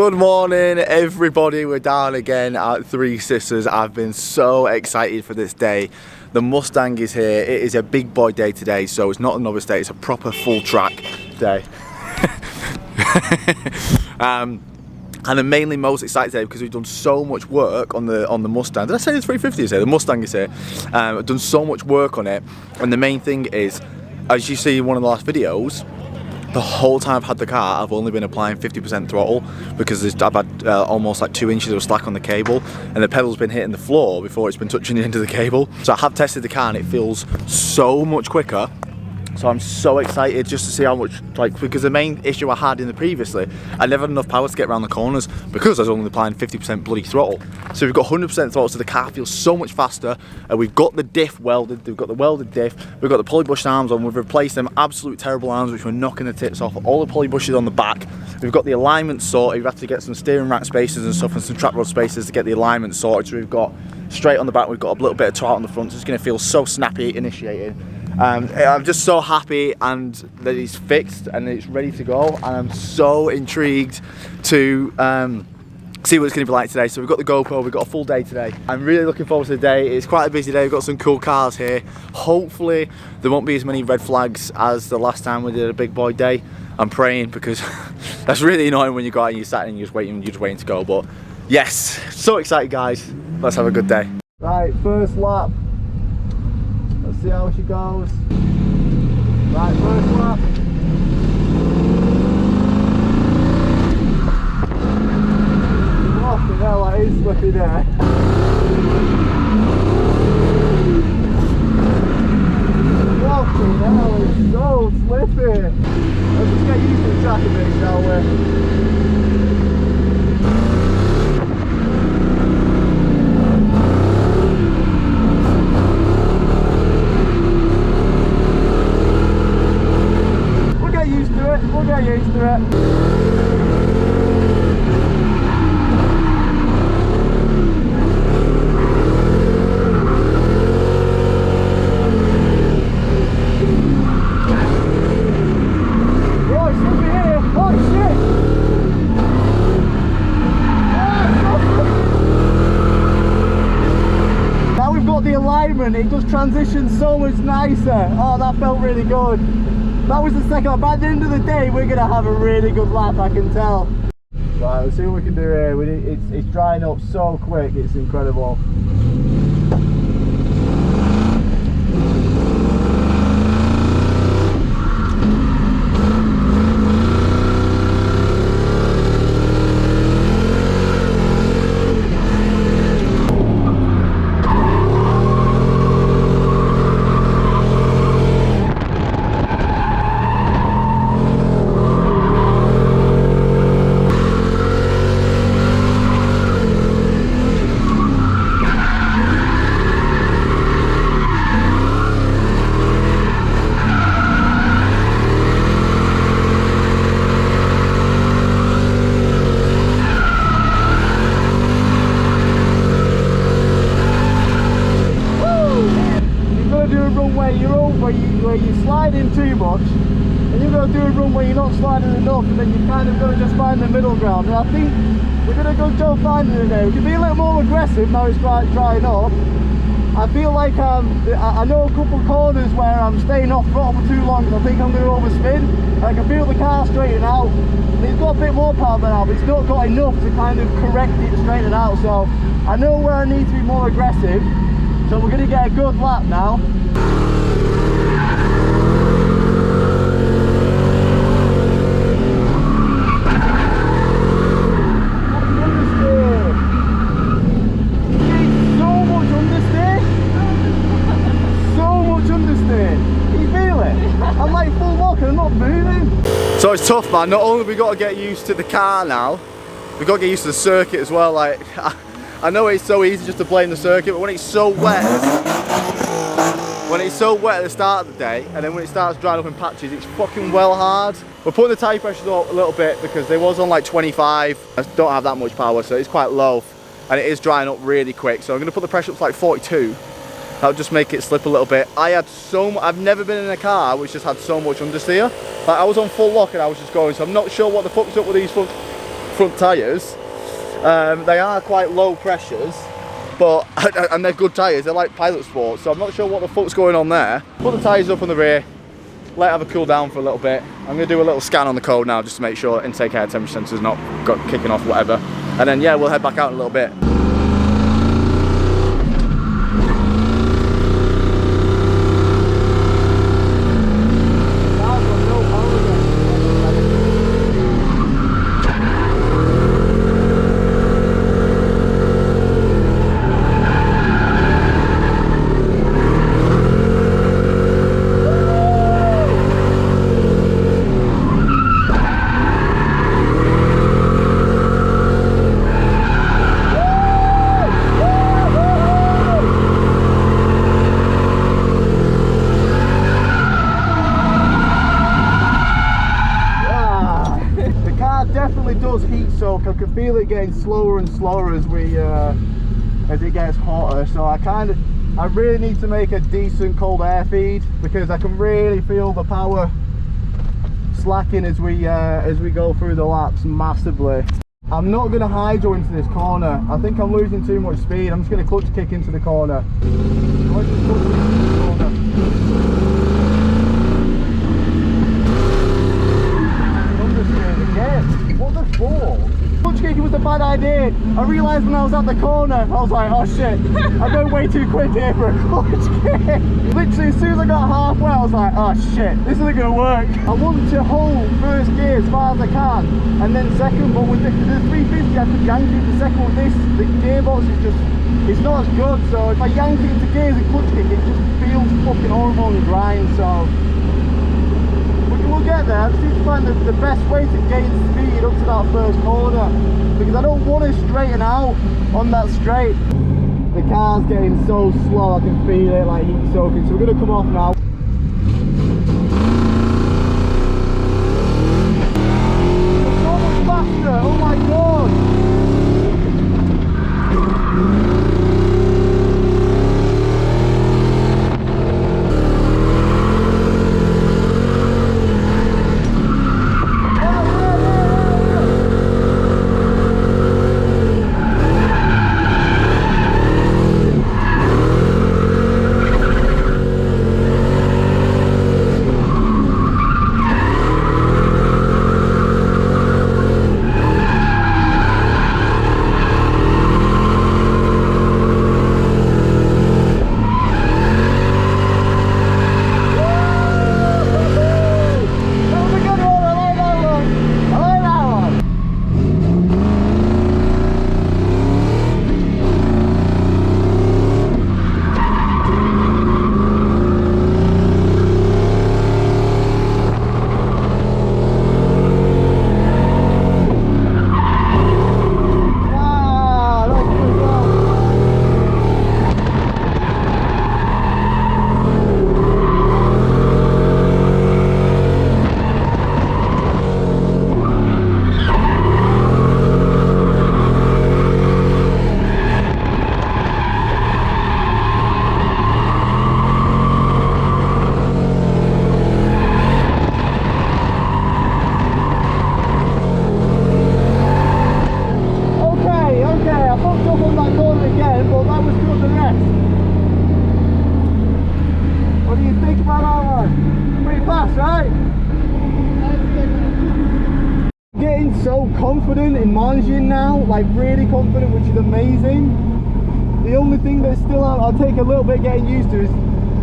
Good morning everybody, we're down again at Three Sisters. I've been so excited for this day. The Mustang is here. It is a big boy day today, so it's not an understeer, it's a proper full track day. And I'm mainly most excited today because we've done so much work on the Mustang. Did I say the 350 is here? The Mustang is here. I've done so much work on it, and the main thing is, as you see in one of the last videos, the whole time I've had the car, I've only been applying 50% throttle because I've had almost like 2 inches of slack on the cable, and the pedal's been hitting the floor before it's been touching the end of the cable. So I have tested the car and it feels so much quicker. So I'm so excited just to see how much, because the main issue I had in the previously, I never had enough power to get around the corners because I was only applying 50% bloody throttle. So we've got 100% throttle, so the car feels so much faster. We've got the diff welded, we've got the welded diff, we've got the polybushed arms on, we've replaced them absolute terrible arms which were knocking the tips off, all the polybushes on the back. We've got the alignment sorted, we've had to get some steering rack spacers and stuff and some trap rod spacers to get the alignment sorted. So we've got straight on the back, we've got a little bit of torque on the front, so it's going to feel so snappy initiating. I'm just so happy and that it's fixed and it's ready to go, and I'm so intrigued to see what it's going to be like today. So we've got the GoPro, we've got a full day today. I'm really looking forward to the day. It's quite a busy day, we've got some cool cars here. Hopefully there won't be as many red flags as the last time we did a big boy day. I'm praying, because that's really annoying when you go out and you're sat and you're just waiting to go. But yes, so excited guys, let's have a good day. Right, first lap. Let's see how she goes. Right, first lap. Fucking hell, that is slippy there. Fucking hell, it's so slippy. Let's just get used to the track a bit, shall we? We'll get used to it. Oh, it's over here. Oh shit! Now we've got the alignment, it does transition so much nicer. Oh, that felt really good. That was the second lap. By the end of the day, we're going to have a really good lap, I can tell. Right, let's see what we can do here. It's drying up so quick, it's incredible. Where you slide in too much, and you're going to do a run where you're not sliding enough, and then you're kind of going to just find the middle ground. And I think we're going to go job finding it there. We can be a little more aggressive now it's quite drying up. I feel like I know a couple of corners where I'm staying off throttle for too long, and I think I'm going to overspin, and I can feel the car straighten out. And it's got a bit more power now, but it's not got enough to kind of correct it and straighten it out. So I know where I need to be more aggressive, so we're going to get a good lap now. So it's tough, man. Not only have we got to get used to the car now, we've got to get used to the circuit as well. Like, I know it's so easy just to blame the circuit, but when it's so wet at the start of the day, and then when it starts drying up in patches, it's fucking well hard. We're putting the tyre pressures up a little bit because they was on like 25. I don't have that much power, so it's quite low, and it is drying up really quick. So I'm going to put the pressure up to like 42. That'll just make it slip a little bit. I've never been in a car which just had so much understeer. Like, I was on full lock and I was just going, so I'm not sure what the fuck's up with these front front tyres. They are quite low pressures, but and they're good tyres. They're like Pilot Sports, so I'm not sure what the fuck's going on there. Put the tyres up on the rear, let it have a cool down for a little bit. I'm going to do a little scan on the code now just to make sure intake air temperature sensor's not got kicking off, whatever. And then yeah, we'll head back out in a little bit. Does heat soak. I can feel it getting slower and slower as it gets hotter, so I really need to make a decent cold air feed, because I can really feel the power slacking as we go through the laps massively. I'm not going to hydro into this corner. I think I'm losing too much speed. I'm just going to clutch kick into the corner. What the fuck? Clutch kicking was a bad idea. I realised when I was at the corner, I was like, oh shit, I'm going way too quick here for a clutch kick. Literally, as soon as I got halfway, I was like, oh shit, this isn't going to work. I want to hold first gear as far as I can, and then second, but with the 350, I could yank into second. With this, the gearbox is just, it's not as good, so if I yank it into gears and clutch kick, it just feels fucking horrible and grind, so we'll get there. I just need to find the best way to gain speed up to that first corner, because I don't want to straighten out on that straight. The car's getting so slow, I can feel it like heat soaking, so we're going to come off now. It's so much faster, oh my god! So confident in managing now, like really confident, which is amazing. The only thing that's still I'll take a little bit getting used to is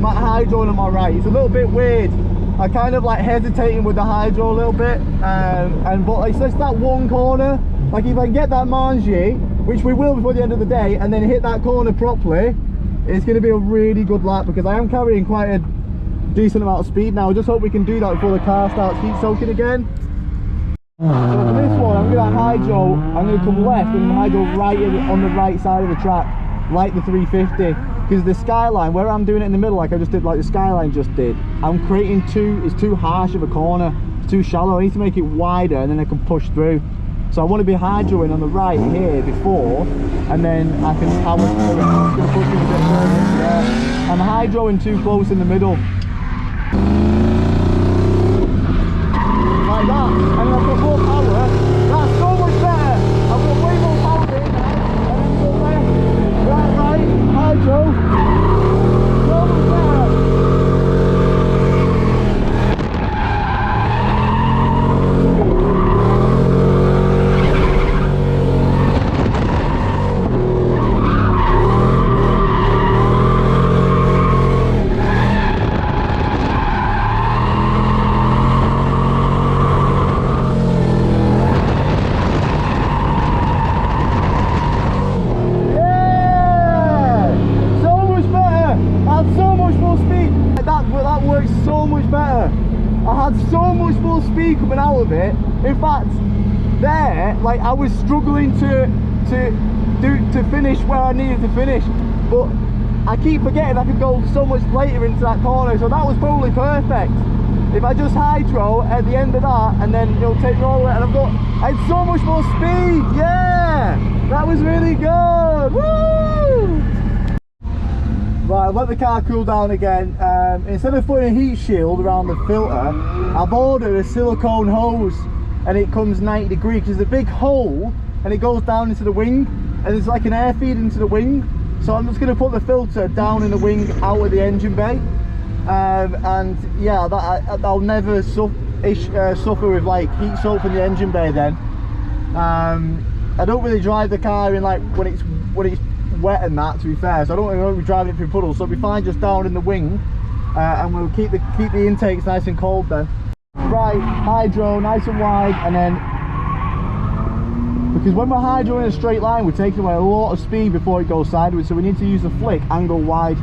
my hydro on my right. It's a little bit weird. I kind of like hesitating with the hydro a little bit, but it's just that one corner. Like if I get that mangie, which we will before the end of the day, and then hit that corner properly, it's going to be a really good lap, because I am carrying quite a decent amount of speed now. I just hope we can do that before the car starts heat soaking again. So for this one, I'm going to hydro, I'm going to come left and hydro right on the right side of the track, like the 350, because the Skyline, where I'm doing it in the middle like I just did, like the Skyline just did, I'm creating it's too harsh of a corner, it's too shallow. I need to make it wider and then I can push through. So I want to be hydroing on the right here before, and then I can power through it. I'm just going to push it a bit further. Yeah. I'm hydroing too close in the middle. Like that, and then I've got more power. That's so much better. so much better. I had so much more speed coming out of it. In fact, there, like, I was struggling to finish where I needed to finish, but I keep forgetting I could go so much later into that corner, so that was probably perfect. If I just hydro at the end of that, and then it'll take me all the way, and I had so much more speed. Yeah, that was really good. Woo! Right, I've let the car cool down again. Instead of putting a heat shield around the filter, I've ordered a silicone hose, and it comes 90 degrees, because there's a big hole and it goes down into the wing, and there's like an air feed into the wing. So I'm just going to put the filter down in the wing out of the engine bay, and yeah, I'll never suffer with like heat soak in the engine bay then. I don't really drive the car in like when it's wet and that, to be fair, so I don't really be driving it through puddles, so it'll be fine just down in the wing, and we'll keep the intakes nice and cold then. Right, hydro nice and wide, and then because when we're hydro in a straight line, we're taking away a lot of speed before it goes sideways, so we need to use the flick and go wide.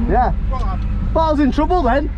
Yeah. But I was in trouble then.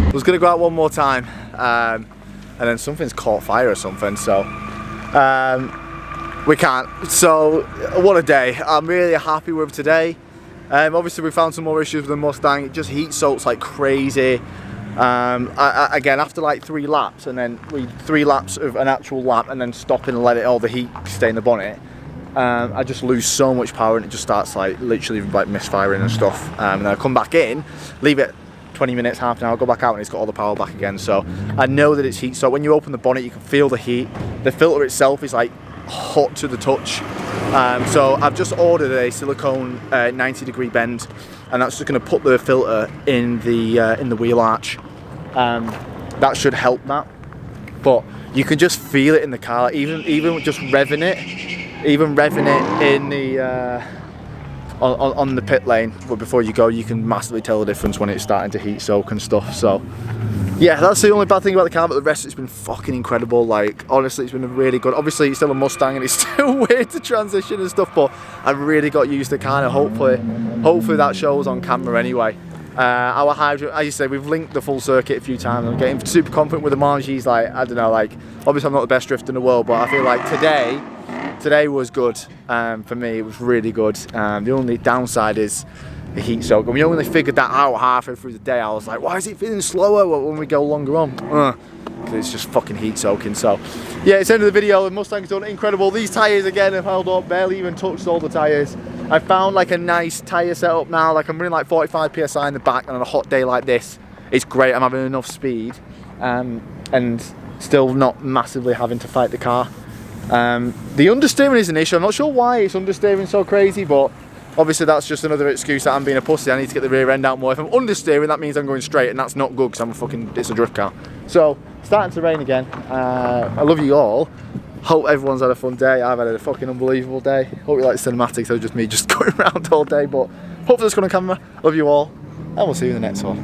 I was going to go out one more time, and then something's caught fire or something, so we can't. So what a day. I'm really happy with today. Obviously we found some more issues with the Mustang. It just heat soaks like crazy. Again, after like 3 laps, and then 3 laps of an actual lap, and then stopping and let all the heat stay in the bonnet, I just lose so much power, and it just starts like literally like misfiring and stuff. And then I come back in, leave it 20 minutes, half an hour, go back out, and it's got all the power back again. So I know that it's heat. So when you open the bonnet, you can feel the heat. The filter itself is like hot to the touch. So I've just ordered a silicone 90-degree bend, and that's just going to put the filter in the wheel arch. That should help that. But you can just feel it in the car, even just revving it in the on the pit lane. But before you go, you can massively tell the difference when it's starting to heat soak and stuff. So yeah, that's the only bad thing about the car, but the rest, it's been fucking incredible. Like, honestly, it's been really good. Obviously it's still a Mustang and it's still weird to transition and stuff, but I've really got used to kind of, hopefully that shows on camera anyway. Our hydro, as you said, we've linked the full circuit a few times. I'm getting super confident with the Margies. Like, I don't know, like, obviously I'm not the best drifter in the world, but I feel like today was good. For me, it was really good. The only downside is the heat soak, and we only figured that out halfway through the day. I was like, why is it feeling slower when we go longer on? Because it's just fucking heat soaking. So yeah, it's the end of the video. The Mustang's done incredible. These tyres again have held up, barely even touched all the tyres. I found like a nice tyre setup now. Like I'm running like 45 psi in the back, and on a hot day like this, it's great. I'm having enough speed, and still not massively having to fight the car. The understeering is an issue. I'm not sure why it's understeering so crazy, but obviously that's just another excuse that I'm being a pussy. I need to get the rear end out more. If I'm understeering, that means I'm going straight, and that's not good because it's a drift car. So, starting to rain again. I love you all. Hope everyone's had a fun day. I've had a fucking unbelievable day. Hope you like cinematics, so just me just going around all day, but hopefully it's going to camera. Love you all, and we'll see you in the next one.